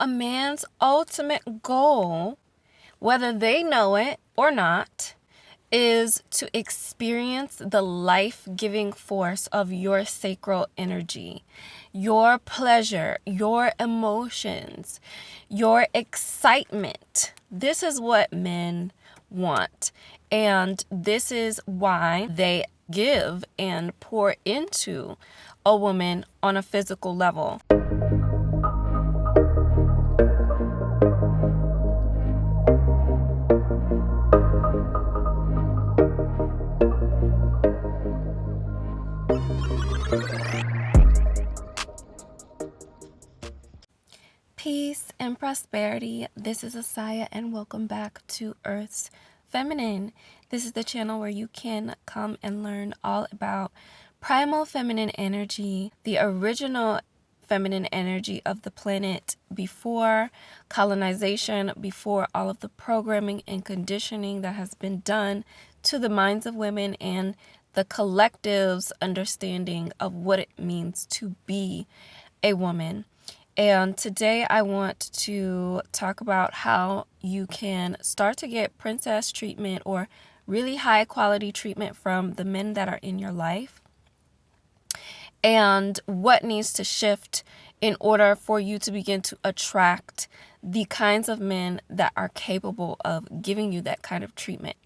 a man's ultimate goal, whether they know it or not, is to experience the life-giving force of your sacral energy, your pleasure, your emotions, your excitement. This is what men want. And this is why they give and pour into a woman on a physical level. Peace and prosperity. This is Asaya and welcome back to Earth's Feminine. This is the channel where you can come and learn all about primal feminine energy, the original feminine energy of the planet before colonization, before all of the programming and conditioning that has been done to the minds of women and the collective's understanding of what it means to be a woman. And today I want to talk about how you can start to get princess treatment or really high quality treatment from the men that are in your life, and what needs to shift in order for you to begin to attract the kinds of men that are capable of giving you that kind of treatment.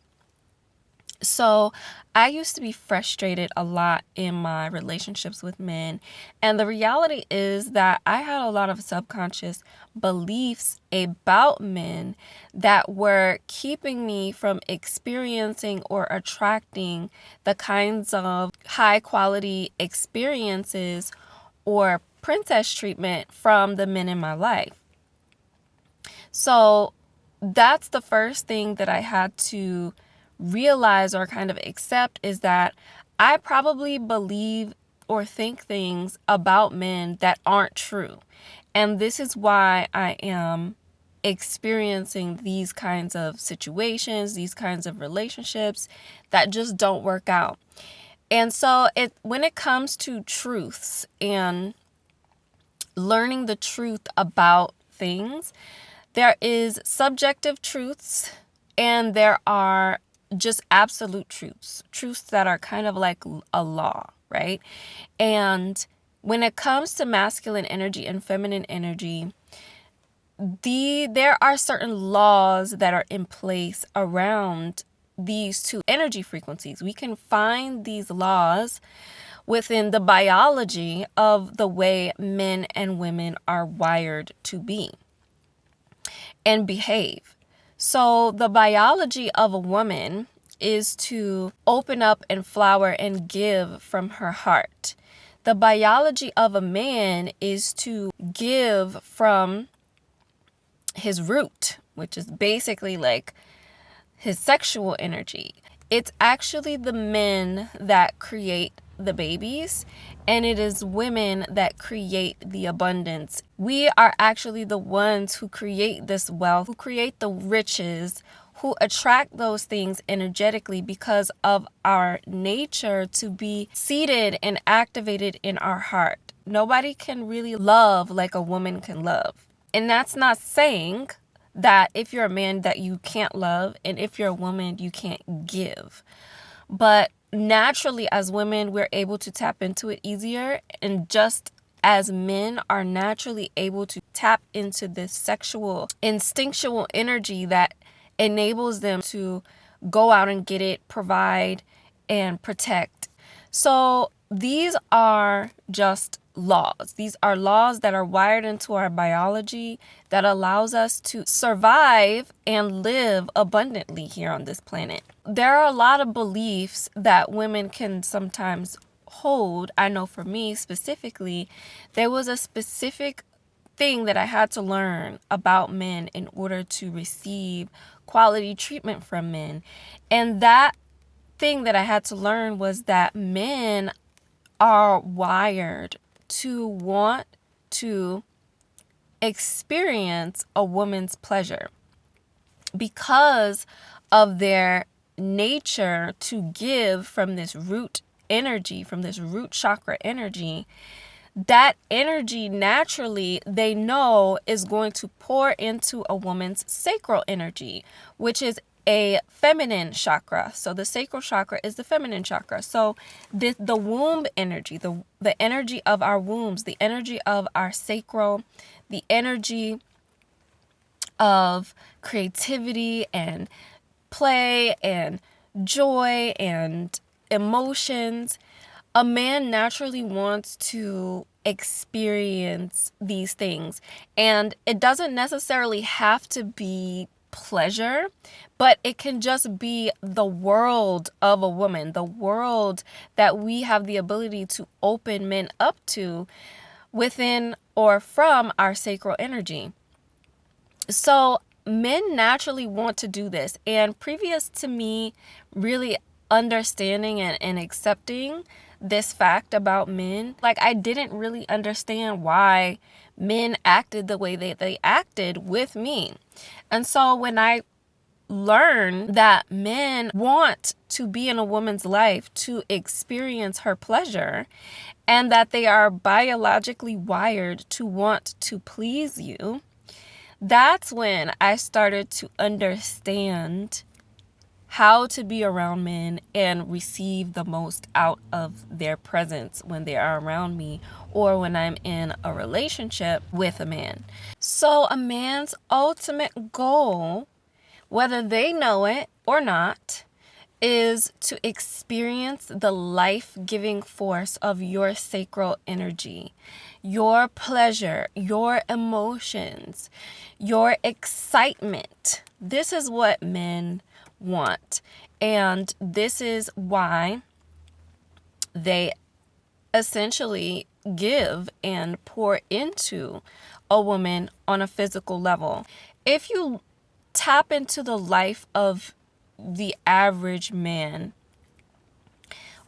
So I used to be frustrated a lot in my relationships with men. And the reality is that I had a lot of subconscious beliefs about men that were keeping me from experiencing or attracting the kinds of high quality experiences or princess treatment from the men in my life. So that's the first thing that I had to realize or kind of accept, is that I probably believe or think things about men that aren't true. And this is why I am experiencing these kinds of situations, these kinds of relationships that just don't work out. And so when it comes to truths and learning the truth about things, there is subjective truths and there are just absolute truths that are kind of like a law, right? And when it comes to masculine energy and feminine energy, there are certain laws that are in place around these two energy frequencies. We can find these laws within the biology of the way men and women are wired to be and behave. So the biology of a woman is to open up and flower and give from her heart. The biology of a man is to give from his root, which is basically like his sexual energy. It's actually the men that create the babies, and it is women that create the abundance. We are actually the ones who create this wealth, who create the riches, who attract those things energetically because of our nature to be seated and activated in our heart. Nobody can really love like a woman can love. And that's not saying that if you're a man that you can't love, and if you're a woman you can't give. But naturally, as women, we're able to tap into it easier, and just as men are naturally able to tap into this sexual, instinctual energy that enables them to go out and get it, provide, and protect. So these are just laws. These are laws that are wired into our biology that allows us to survive and live abundantly here on this planet. There are a lot of beliefs that women can sometimes hold. I know for me specifically, there was a specific thing that I had to learn about men in order to receive quality treatment from men. And that thing that I had to learn was that men are wired to want to experience a woman's pleasure because of their nature to give from this root energy, from this root chakra energy. that energy naturally they know is going to pour into a woman's sacral energy, which is a feminine chakra. So the sacral chakra is the feminine chakra. So the womb energy, the energy of our wombs, the energy of our sacral, the energy of creativity and play and joy and emotions. A man naturally wants to experience these things, and it doesn't necessarily have to be pleasure, but it can just be the world of a woman, the world that we have the ability to open men up to within or from our sacral energy. So men naturally want to do this. And previous to me really understanding and accepting this fact about men, like I didn't really understand why men acted the way they acted with me. And so when I learned that men want to be in a woman's life to experience her pleasure, and that they are biologically wired to want to please you, that's when I started to understand how to be around men and receive the most out of their presence when they are around me or when I'm in a relationship with a man. So a man's ultimate goal, whether they know it or not, is to experience the life-giving force of your sacral energy, your pleasure, your emotions, your excitement. This is what men want. And this is why they essentially give and pour into a woman on a physical level. If you tap into the life of the average man,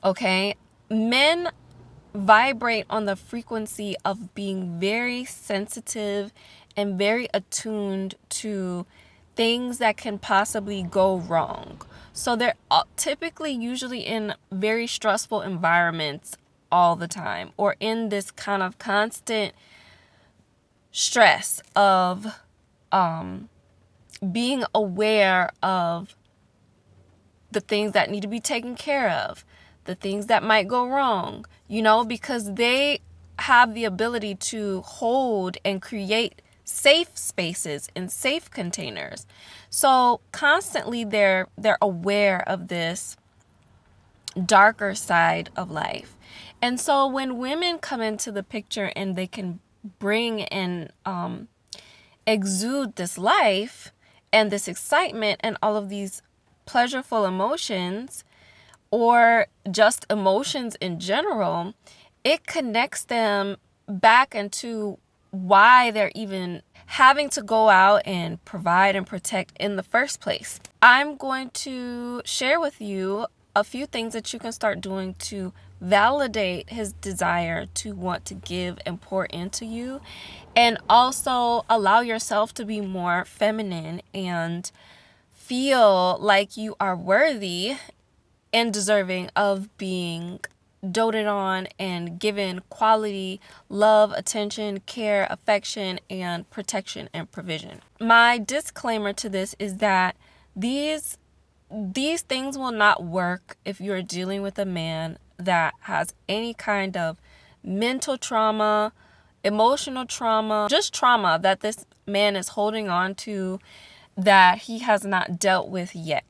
okay, men vibrate on the frequency of being very sensitive and very attuned to things that can possibly go wrong. So they're typically usually in very stressful environments all the time, or in this kind of constant stress of being aware of the things that need to be taken care of, the things that might go wrong, because they have the ability to hold and create safe spaces and safe containers. So constantly they're aware of this darker side of life. And so when women come into the picture and they can bring and exude this life and this excitement and all of these pleasureful emotions, or just emotions in general, it connects them back into why they're even having to go out and provide and protect in the first place. I'm going to share with you a few things that you can start doing to validate his desire to want to give and pour into you, and also allow yourself to be more feminine and feel like you are worthy and deserving of being doted on and given quality love, attention, care, affection, and protection and provision. My disclaimer to this is that these things will not work if you're dealing with a man that has any kind of mental trauma, emotional trauma, just trauma that this man is holding on to that he has not dealt with yet.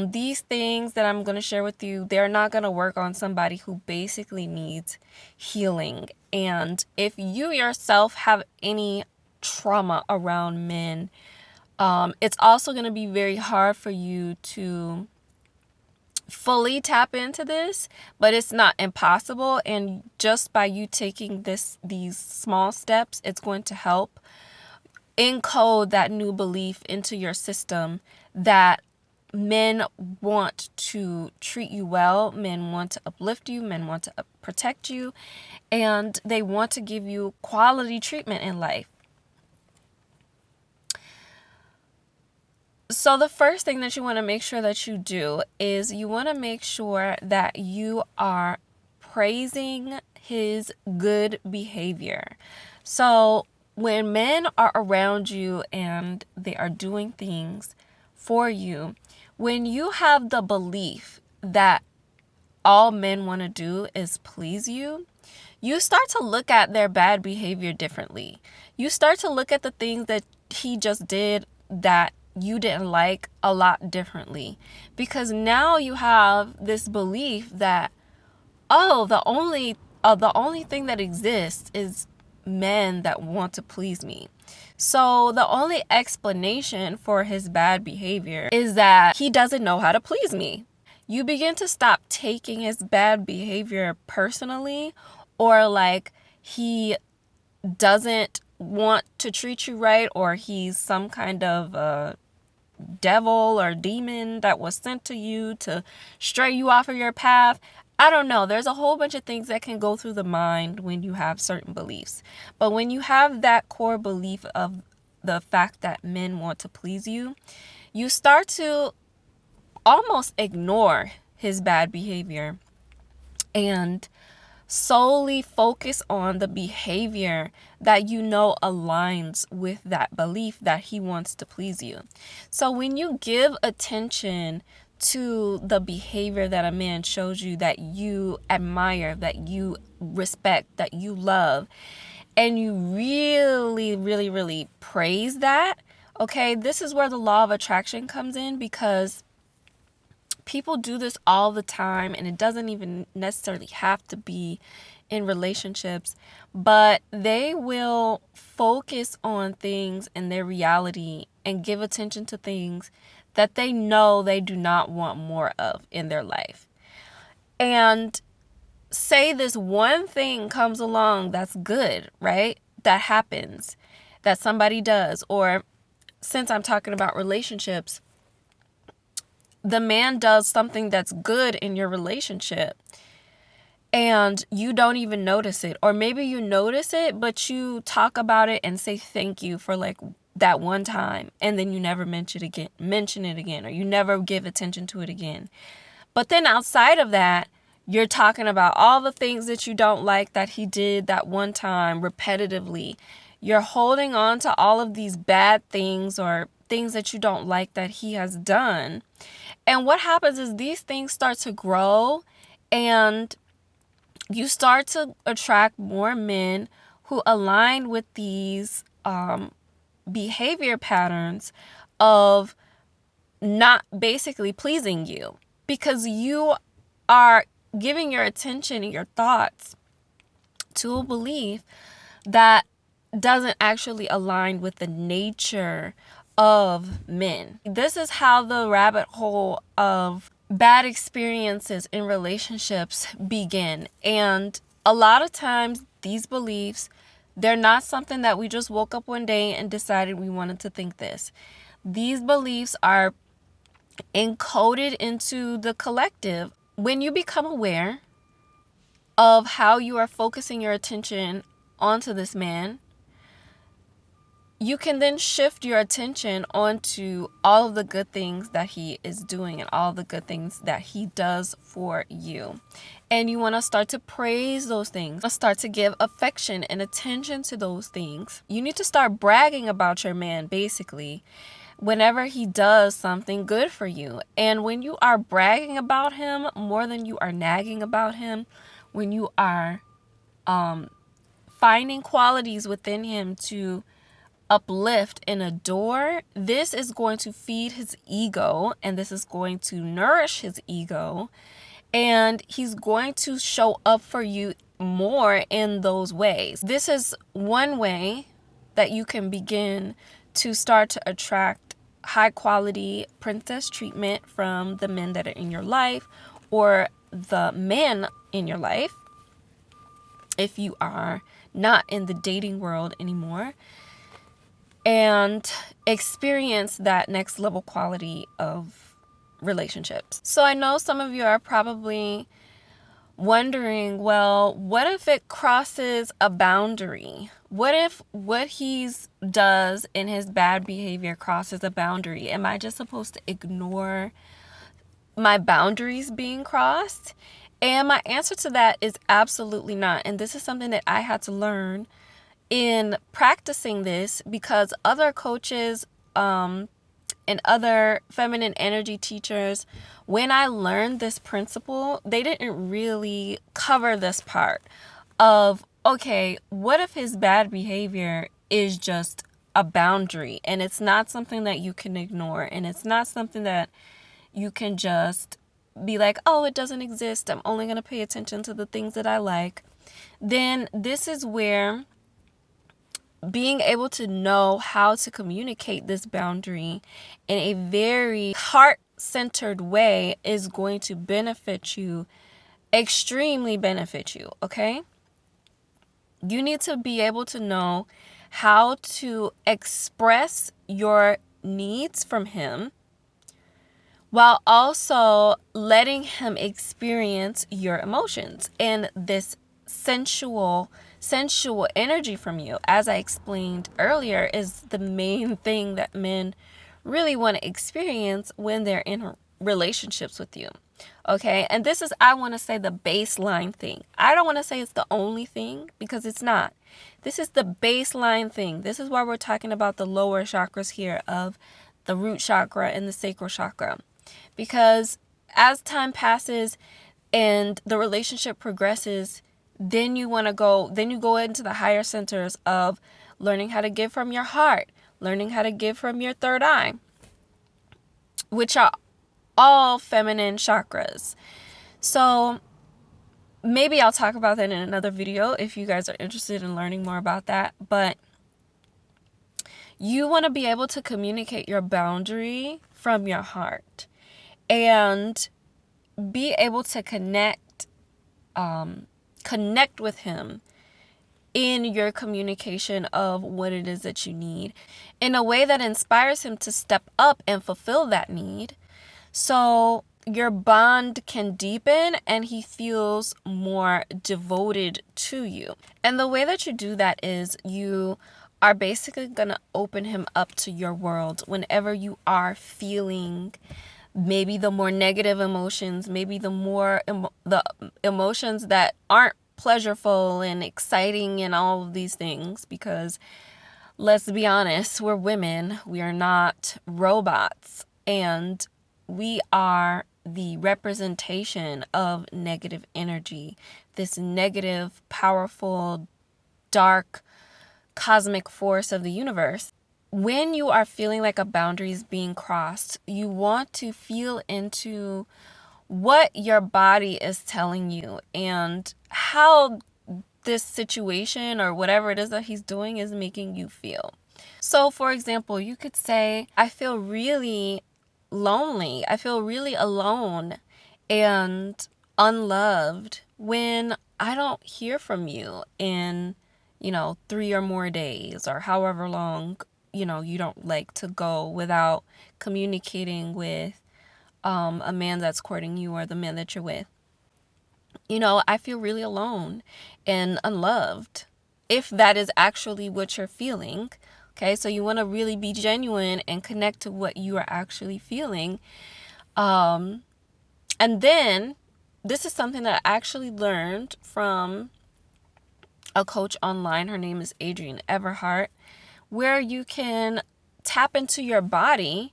These things that I'm going to share with you, they're not going to work on somebody who basically needs healing. And if you yourself have any trauma around men, it's also going to be very hard for you to fully tap into this, but it's not impossible. And just by you taking these small steps, it's going to help encode that new belief into your system that men want to treat you well, men want to uplift you, men want to protect you, and they want to give you quality treatment in life. So the first thing that you want to make sure that you do is you want to make sure that you are praising his good behavior. So when men are around you and they are doing things for you, when you have the belief that all men want to do is please you, you start to look at their bad behavior differently. You start to look at the things that he just did that you didn't like a lot differently, because now you have this belief that, oh, the only thing that exists is men that want to please me. So the only explanation for his bad behavior is that he doesn't know how to please me. You begin to stop taking his bad behavior personally, or like he doesn't want to treat you right, or he's some kind of devil or demon that was sent to you to stray you off of your path. I don't know. There's a whole bunch of things that can go through the mind when you have certain beliefs. But when you have that core belief of the fact that men want to please you, you start to almost ignore his bad behavior and solely focus on the behavior that you know aligns with that belief that he wants to please you. So when you give attention to the behavior that a man shows you that you admire, that you respect, that you love, and you really, really, really praise that, okay, this is where the law of attraction comes in, because people do this all the time, and it doesn't even necessarily have to be in relationships, but they will focus on things in their reality and give attention to things that they know they do not want more of in their life. And say this one thing comes along that's good, right? That happens, that somebody does, or since I'm talking about relationships, the man does something that's good in your relationship and you don't even notice it. Or maybe you notice it, but you talk about it and say thank you for like that one time, and then you never mention it again, or you never give attention to it again. But then outside of that, you're talking about all the things that you don't like that he did that one time repetitively. You're holding on to all of these bad things or things that you don't like that he has done. And what happens is these things start to grow, and you start to attract more men who align with these behavior patterns of not basically pleasing you, because you are giving your attention and your thoughts to a belief that doesn't actually align with the nature of men. This is how the rabbit hole of bad experiences in relationships begin. And a lot of times these beliefs, they're not something that we just woke up one day and decided we wanted to think this. These beliefs are encoded into the collective. When you become aware of how you are focusing your attention onto this man, you can then shift your attention onto all of the good things that he is doing and all the good things that he does for you. And you want to start to praise those things, start to give affection and attention to those things. You need to start bragging about your man, basically, whenever he does something good for you. And when you are bragging about him more than you are nagging about him, when you are finding qualities within him to uplift and adore, this is going to feed his ego, and this is going to nourish his ego, and he's going to show up for you more in those ways. This is one way that you can begin to start to attract high quality princess treatment from the men that are in your life, or the men in your life if you are not in the dating world anymore, and experience that next level quality of relationships. So I know some of you are probably wondering, well, what if it crosses a boundary? What if what he does in his bad behavior crosses a boundary? Am I just supposed to ignore my boundaries being crossed? And my answer to that is absolutely not. And this is something that I had to learn in practicing this, because other coaches and other feminine energy teachers, when I learned this principle, they didn't really cover this part of, okay, what if his bad behavior is just a boundary and it's not something that you can ignore, and it's not something that you can just be like, oh, it doesn't exist, I'm only going to pay attention to the things that I like. Then this is where being able to know how to communicate this boundary in a very heart-centered way is going to benefit you, extremely benefit you, okay? You need to be able to know how to express your needs from him while also letting him experience your emotions and this sensual energy from you. As I explained earlier, is the main thing that men really want to experience when they're in relationships with you. Okay, and this is, I want to say, the baseline thing. I don't want to say it's the only thing, because it's not. This is the baseline thing. This is why we're talking about the lower chakras here of the root chakra and the sacral chakra. Because as time passes and the relationship progresses, then you go into the higher centers of learning how to give from your heart, learning how to give from your third eye, which are all feminine chakras. So maybe I'll talk about that in another video if you guys are interested in learning more about that. But you want to be able to communicate your boundary from your heart and be able to connect with him in your communication of what it is that you need in a way that inspires him to step up and fulfill that need, so your bond can deepen and he feels more devoted to you. And the way that you do that is you are basically going to open him up to your world whenever you are feeling maybe the more negative emotions, maybe the emotions that aren't pleasurable and exciting and all of these things. Because let's be honest, we're women, we are not robots, and we are the representation of negative energy, this negative, powerful, dark, cosmic force of the universe. When you are feeling like a boundary is being crossed, you want to feel into what your body is telling you and how this situation or whatever it is that he's doing is making you feel. So, for example, you could say, I feel really lonely. I feel really alone and unloved when I don't hear from you in, 3 or more days, or however long, you don't like to go without communicating with a man that's courting you or the man that you're with. I feel really alone and unloved, if that is actually what you're feeling. Okay, so you want to really be genuine and connect to what you are actually feeling. And then this is something that I actually learned from a coach online. Her name is Adrienne Everhart, where you can tap into your body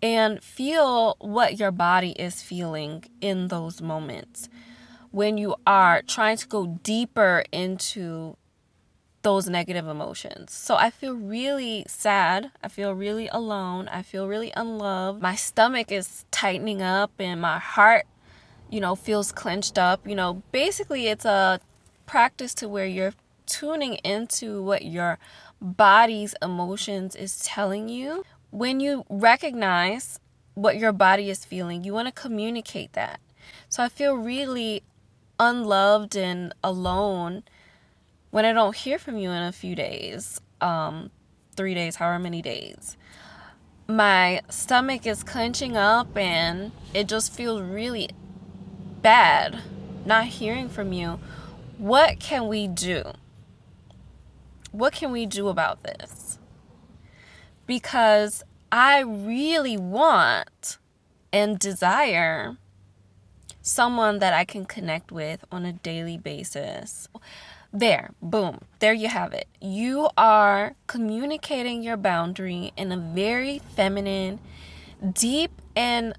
and feel what your body is feeling in those moments when you are trying to go deeper into those negative emotions. So I feel really sad. I feel really alone. I feel really unloved. My stomach is tightening up and my heart, feels clenched up. Basically it's a practice to where you're tuning into what your body's emotions is telling you. When you recognize what your body is feeling, you want to communicate that. So I feel really unloved and alone when I don't hear from you in a few days, 3 days, however many days. My stomach is clenching up and it just feels really bad not hearing from you. What can we do? What can we do about this? Because I really want and desire someone that I can connect with on a daily basis. There, boom, there you have it. You are communicating your boundary in a very feminine, deep, and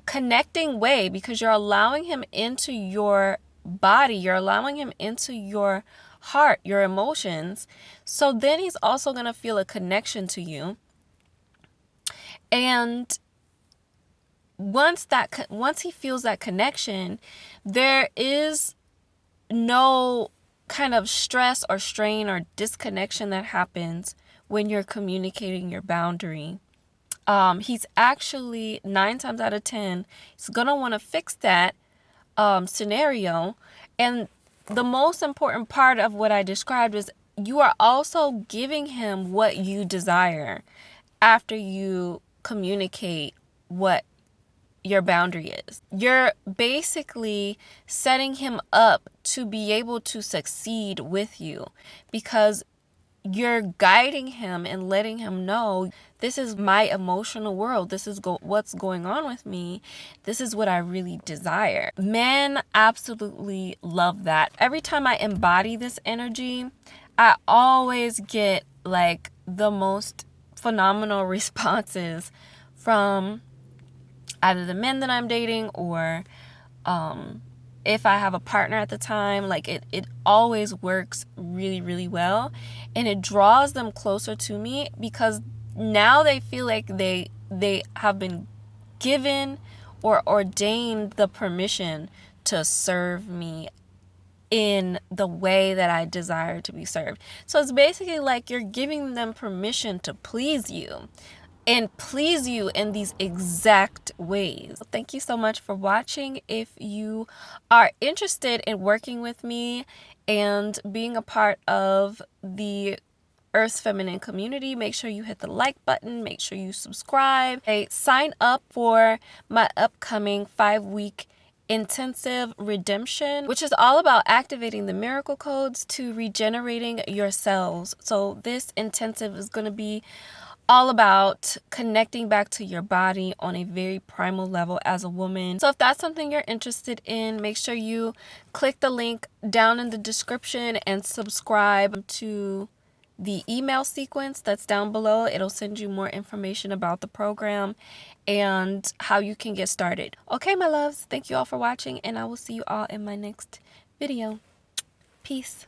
connecting way, because you're allowing him into your body, you're allowing him into your heart, your emotions. So then he's also going to feel a connection to you. And once he feels that connection, there is no kind of stress or strain or disconnection that happens when you're communicating your boundary. He's actually 9 times out of 10, he's gonna want to fix that scenario. And the most important part of what I described is you are also giving him what you desire after you communicate what your boundary is. You're basically setting him up to be able to succeed with you, because you're guiding him and letting him know, this is my emotional world. This is what's going on with me. This is what I really desire. Men absolutely love that. Every time I embody this energy, I always get like the most phenomenal responses from either the men that I'm dating or if I have a partner at the time. Like it always works really, really well, and it draws them closer to me, because now they feel like they have been given or ordained the permission to serve me in the way that I desire to be served. So it's basically like you're giving them permission to please you, and please you in these exact ways. Thank you so much for watching. If you are interested in working with me and being a part of the Earth's Feminine community, make sure you hit the like button. Make sure you subscribe. Hey, sign up for my upcoming 5-week intensive redemption, which is all about activating the miracle codes to regenerating your cells. So this intensive is going to be all about connecting back to your body on a very primal level as a woman. So if that's something you're interested in, make sure you click the link down in the description and subscribe to the email sequence that's down below. It'll send you more information about the program and how you can get started. Okay, my loves, thank you all for watching, and I will see you all in my next video. Peace.